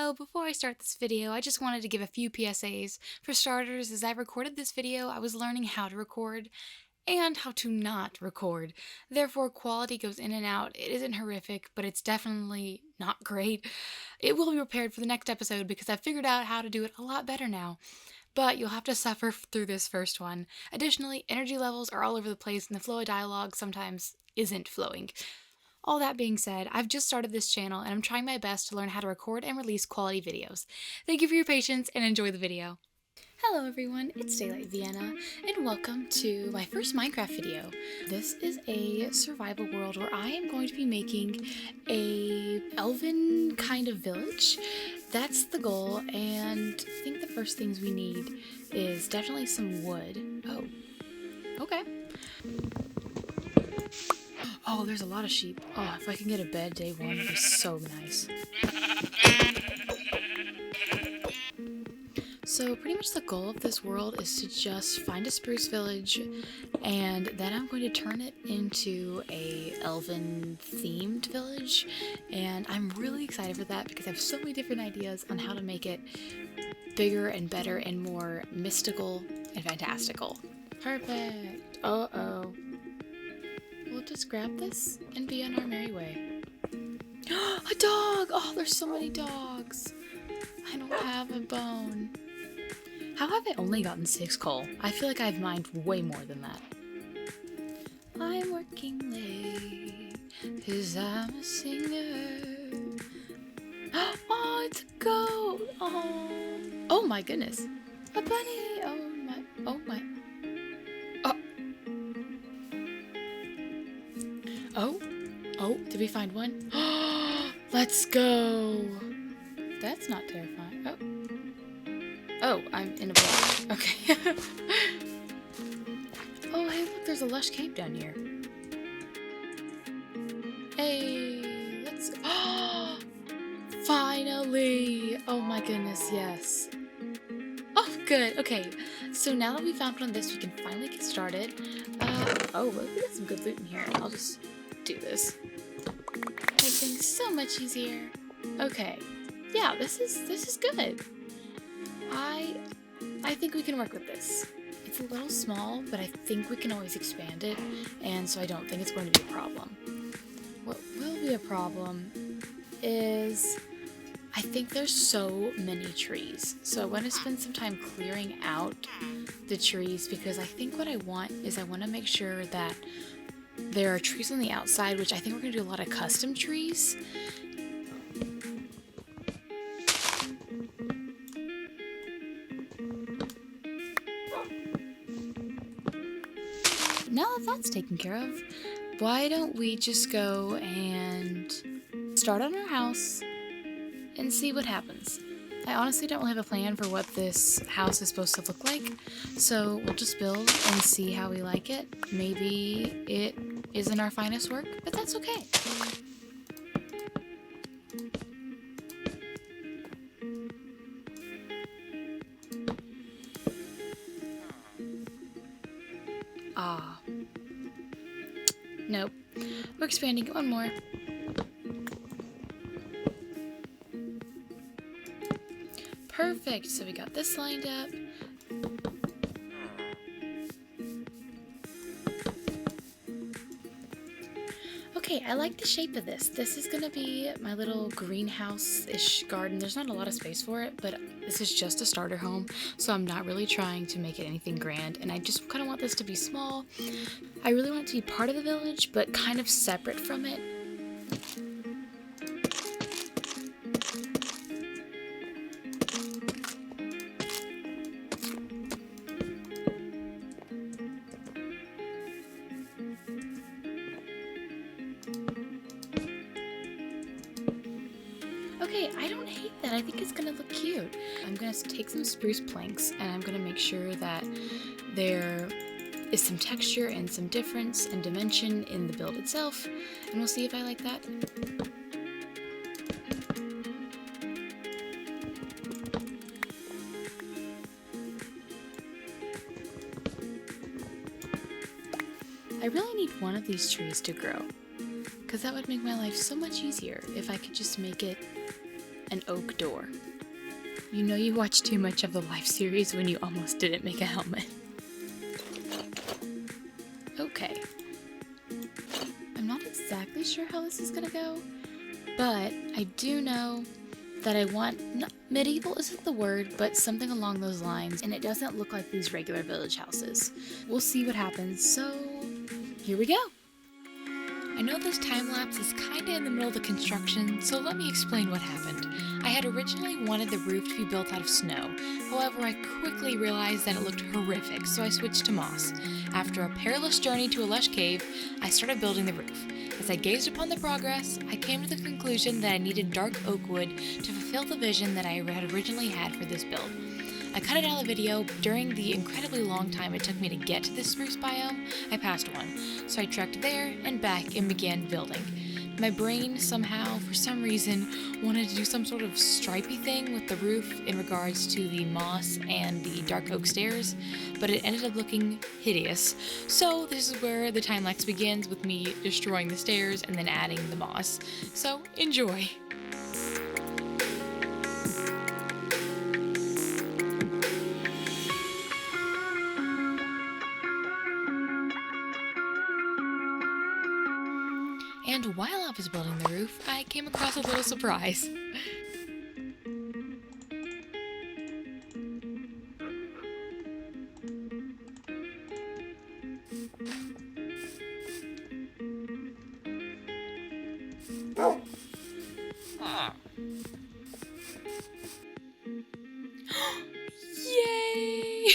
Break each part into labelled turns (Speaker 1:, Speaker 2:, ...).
Speaker 1: So before I start this video, I just wanted to give a few PSAs. For starters, as I recorded this video, I was learning how to record and how to not record. Therefore, quality goes in and out. It isn't horrific, but it's definitely not great. It will be repaired for the next episode because I've figured out how to do it a lot better now. But you'll have to suffer through this first one. Additionally, energy levels are all over the place and the flow of dialogue sometimes isn't flowing. All that being said, I've just started this channel and I'm trying my best to learn how to record and release quality videos. Thank you for your patience and enjoy the video. Hello everyone, it's Daylight Vienna, and welcome to my first Minecraft video. This is a survival world where I am going to be making a elven kind of village. That's the goal, and I think the first things we need is definitely some wood. Oh, okay. Oh, there's a lot of sheep. Oh, if I can get a bed day one, it'd be so nice. So pretty much the goal of this world is to just find a spruce village, and then I'm going to turn it into a elven themed village, and I'm really excited for that because I have so many different ideas on how to make it bigger and better and more mystical and fantastical. Perfect. Uh-oh. We'll just grab this and be on our merry way. A dog! Oh, there's so many dogs. I don't have a bone. How have I only gotten 6 coal? I feel like I've mined way more than that. I'm working late, 'cause I'm a singer. Oh, it's a goat! Oh my goodness. A bunny! Oh my. Oh, did we find one? Let's go! That's not terrifying. Oh, I'm in a block. Okay. Oh, hey, look, there's a lush cave down here. Hey, let's go. Finally! Oh my goodness, yes. Oh, good. Okay, so now that we found one of this, we can finally get started. Oh, look, we got some good loot in here. I'll just do this. Make things so much easier. Okay. Yeah, this is good. I think we can work with this. It's a little small, but I think we can always expand it, and so I don't think it's going to be a problem. What will be a problem is I think there's so many trees. So I want to spend some time clearing out the trees because I think what I want is I want to make sure that there are trees on the outside, which I think we're going to do a lot of custom trees. Now that that's taken care of, why don't we just go and start on our house and see what happens. I honestly don't really have a plan for what this house is supposed to look like, so we'll just build and see how we like it. Maybe it isn't our finest work, but that's okay. Nope. We're expanding it one more. Perfect. So we got this lined up. Okay, I like the shape of this. This is gonna be my little greenhouse-ish garden. There's not a lot of space for it, but this is just a starter home, so I'm not really trying to make it anything grand, and I just kind of want this to be small. I really want it to be part of the village, but kind of separate from it. Okay, I don't hate that. I think it's gonna look cute. I'm gonna take some spruce planks and I'm gonna make sure that there is some texture and some difference and dimension in the build itself, and we'll see if I like that. I really need one of these trees to grow, because that would make my life so much easier if I could just make it an oak door. You know you watched too much of the Life series when you almost didn't make a helmet. Okay. I'm not exactly sure how this is gonna go, but I do know that I want, medieval isn't the word, but something along those lines, and it doesn't look like these regular village houses. We'll see what happens, so here we go. I know this time-lapse is kinda in the middle of the construction, so let me explain what happened. I had originally wanted the roof to be built out of snow. However, I quickly realized that it looked horrific, so I switched to moss. After a perilous journey to a lush cave, I started building the roof. As I gazed upon the progress, I came to the conclusion that I needed dark oak wood to fulfill the vision that I had originally had for this build. I cut it out of the video. During the incredibly long time it took me to get to this spruce biome, I passed one, so I trekked there and back and began building. My brain somehow, for some reason, wanted to do some sort of stripy thing with the roof in regards to the moss and the dark oak stairs, but it ended up looking hideous. So this is where the time-lapse begins, with me destroying the stairs and then adding the moss. So enjoy! And while I was building the roof, I came across a little surprise. Yay!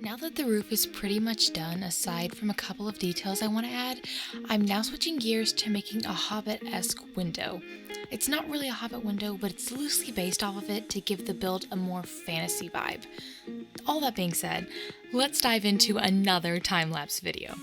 Speaker 1: Now that the roof is pretty much done, aside from a couple of details I want to add, I'm now switching gears to making a Hobbit-esque window. It's not really a Hobbit window, but it's loosely based off of it to give the build a more fantasy vibe. All that being said, let's dive into another time-lapse video.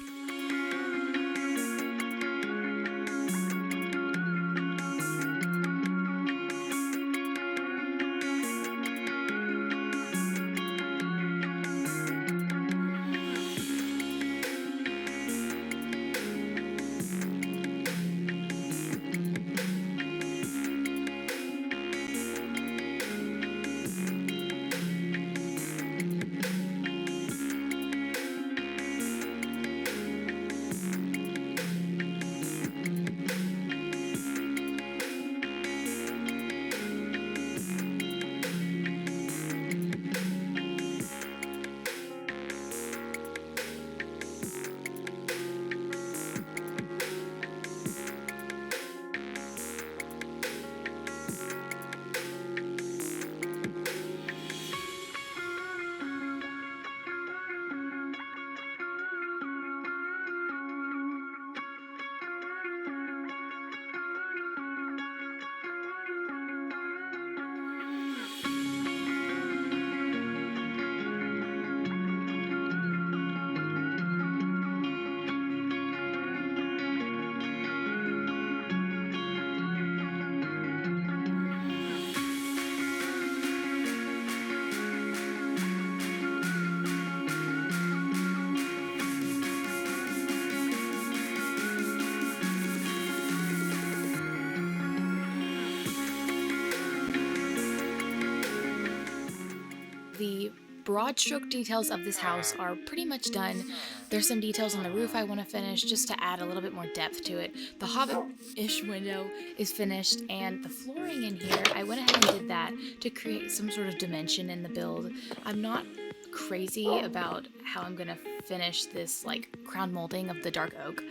Speaker 1: The broad stroke details of this house are pretty much done. There's some details on the roof I want to finish just to add a little bit more depth to it. The Hobbit-ish window is finished, and the flooring in here, I went ahead and did that to create some sort of dimension in the build. I'm not crazy about how I'm gonna finish this like crown molding of the dark oak,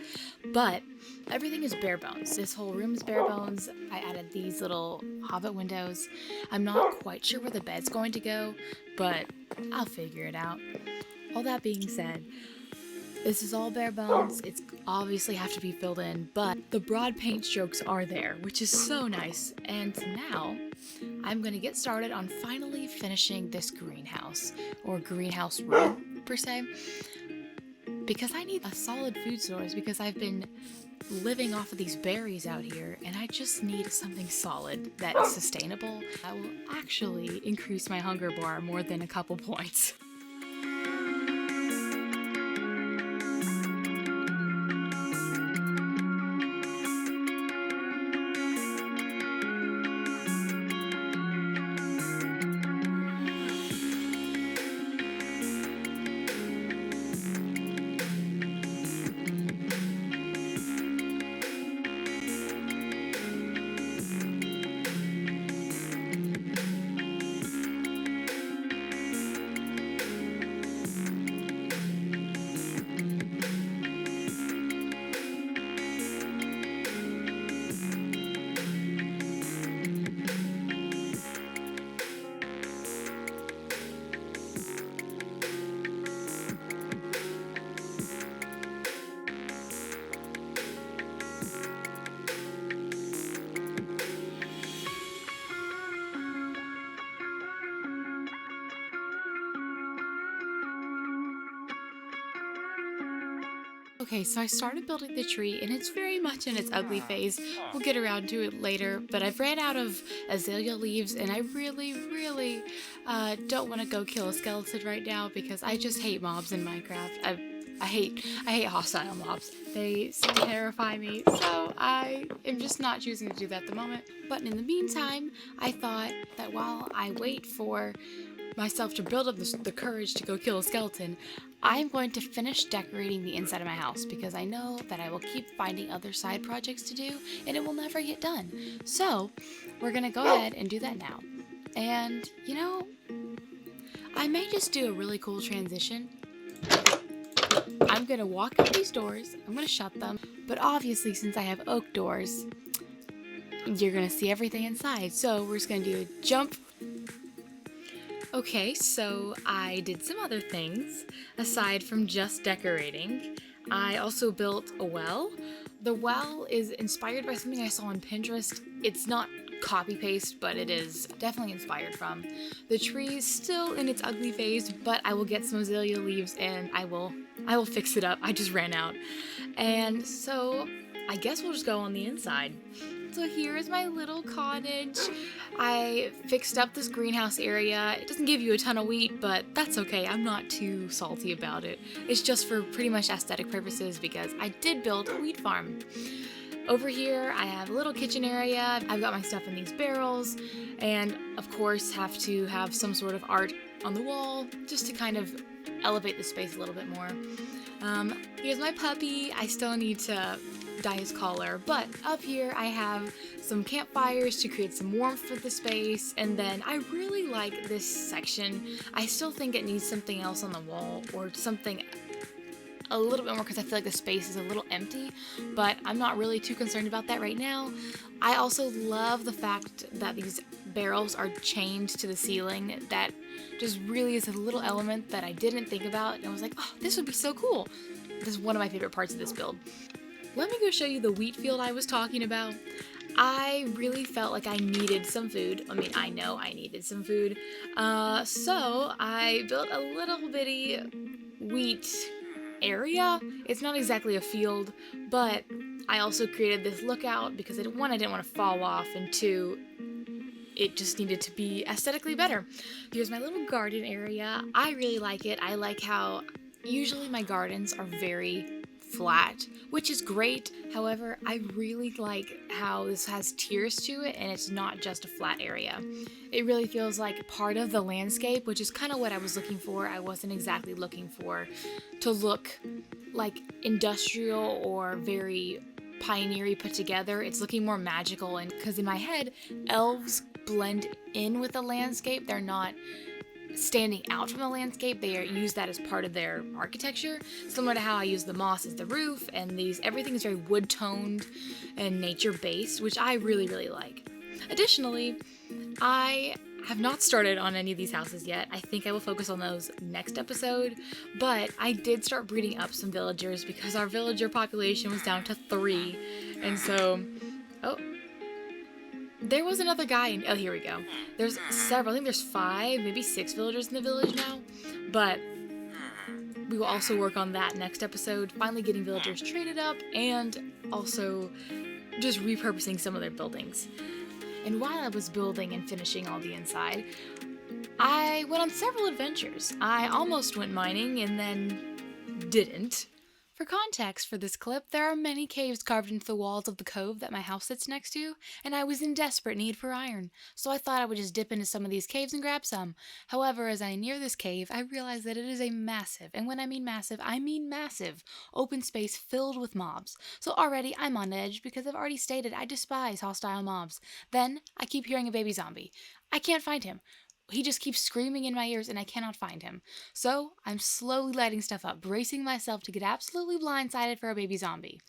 Speaker 1: but everything is bare bones. This whole room is bare bones. I added these little Hobbit windows. I'm not quite sure where the bed's going to go, but I'll figure it out. All that being said, this is all bare bones. It's obviously have to be filled in, but the broad paint strokes are there, which is so nice. And now I'm gonna get started on finally finishing this greenhouse, or greenhouse room per se, because I need a solid food source because I've been living off of these berries out here, and I just need something solid that is sustainable that will actually increase my hunger bar more than a couple points. Okay, so I started building the tree and it's very much in its ugly phase. We'll get around to it later, but I've ran out of azalea leaves and I really don't want to go kill a skeleton right now because I just hate mobs in Minecraft. I hate hostile mobs. They terrify me, so I am just not choosing to do that at the moment. But in the meantime, I thought that while I wait for myself to build up the courage to go kill a skeleton, I'm going to finish decorating the inside of my house because I know that I will keep finding other side projects to do and it will never get done. So we're gonna go ahead and do that now. And you know, I may just do a really cool transition. I'm gonna walk out these doors, I'm gonna shut them, but obviously since I have oak doors, you're gonna see everything inside. So we're just gonna do a jump. Okay, so I did some other things aside from just decorating. I also built a well. The well is inspired by something I saw on Pinterest. It's not copy paste, but it is definitely inspired from. The tree is still in its ugly phase, but I will get some azalea leaves and I will fix it up. I just ran out. And so I guess we'll just go on the inside. So here is my little cottage. I fixed up this greenhouse area. It doesn't give you a ton of wheat, but that's okay. I'm not too salty about it. It's just for pretty much aesthetic purposes because I did build a wheat farm. Over here, I have a little kitchen area. I've got my stuff in these barrels, and of course have to have some sort of art on the wall just to kind of elevate the space a little bit more. Here's my puppy. I still need to dye his collar, but up here I have some campfires to create some warmth for the space, and then I really like this section. I still think it needs something else on the wall or something a little bit more because I feel like the space is a little empty, but I'm not really too concerned about that right now. I also love the fact that these barrels are chained to the ceiling. That just really is a little element that I didn't think about, and I was like, oh, this would be so cool. This is one of my favorite parts of this build. Let me go show you the wheat field I was talking about. I really felt like I needed some food. I mean, I know I needed some food. So I built a little bitty wheat area. It's not exactly a field, but I also created this lookout because one, I didn't want to fall off, and two, it just needed to be aesthetically better. Here's my little garden area. I really like it. I like how usually my gardens are very flat, which is great. However, I really like how this has tiers to it and it's not just a flat area. It really feels like part of the landscape, which is kind of what I was looking for. I wasn't exactly looking for to look like industrial or very pioneery put together. It's looking more magical, and because in my head, elves blend in with the landscape. They're not standing out from the landscape. They use that as part of their architecture, similar to how I use the moss as the roof, and everything is very wood toned and nature based, which I really like. Additionally, I have not started on any of these houses yet. I think I will focus on those next episode, but I did start breeding up some villagers because our villager population was down to 3, and so, oh, there was another guy oh, here we go. There's several, I think there's 5, maybe 6 villagers in the village now, but we will also work on that next episode, finally getting villagers traded up and also just repurposing some of their buildings. And while I was building and finishing all the inside, I went on several adventures. I almost went mining and then didn't. For context for this clip, there are many caves carved into the walls of the cove that my house sits next to, and I was in desperate need for iron, so I thought I would just dip into some of these caves and grab some. However, as I near this cave, I realized that it is a massive, and when I mean massive, open space filled with mobs. So already I'm on edge because I've already stated I despise hostile mobs. Then I keep hearing a baby zombie. I can't find him. He just keeps screaming in my ears and I cannot find him. So I'm slowly lighting stuff up, bracing myself to get absolutely blindsided for a baby zombie.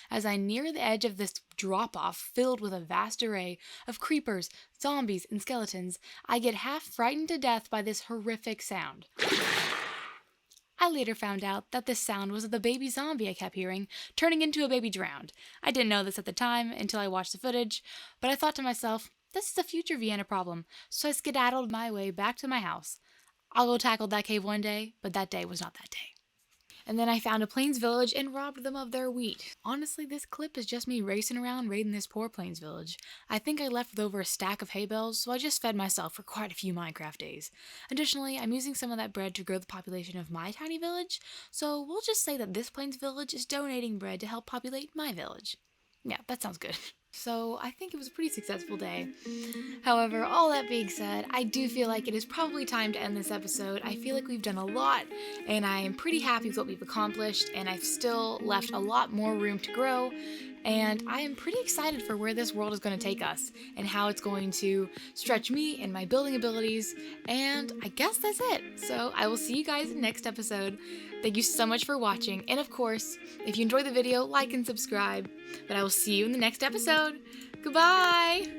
Speaker 1: As I near the edge of this drop-off filled with a vast array of creepers, zombies, and skeletons, I get half frightened to death by this horrific sound. I later found out that this sound was the baby zombie I kept hearing, turning into a baby drowned. I didn't know this at the time until I watched the footage, but I thought to myself, this is a future Vienna problem, so I skedaddled my way back to my house. I'll go tackle that cave one day, but that day was not that day. And then I found a Plains village and robbed them of their wheat. Honestly, this clip is just me racing around raiding this poor Plains village. I think I left with over a stack of hay bales, so I just fed myself for quite a few Minecraft days. Additionally, I'm using some of that bread to grow the population of my tiny village, so we'll just say that this Plains village is donating bread to help populate my village. Yeah, that sounds good. So I think it was a pretty successful day. However, all that being said, I do feel like it is probably time to end this episode. I feel like we've done a lot, and I am pretty happy with what we've accomplished, and I've still left a lot more room to grow, and I am pretty excited for where this world is going to take us, and how it's going to stretch me and my building abilities, and I guess that's it. So I will see you guys in the next episode. Thank you so much for watching, and of course, if you enjoyed the video, like and subscribe, but I will see you in the next episode. Goodbye!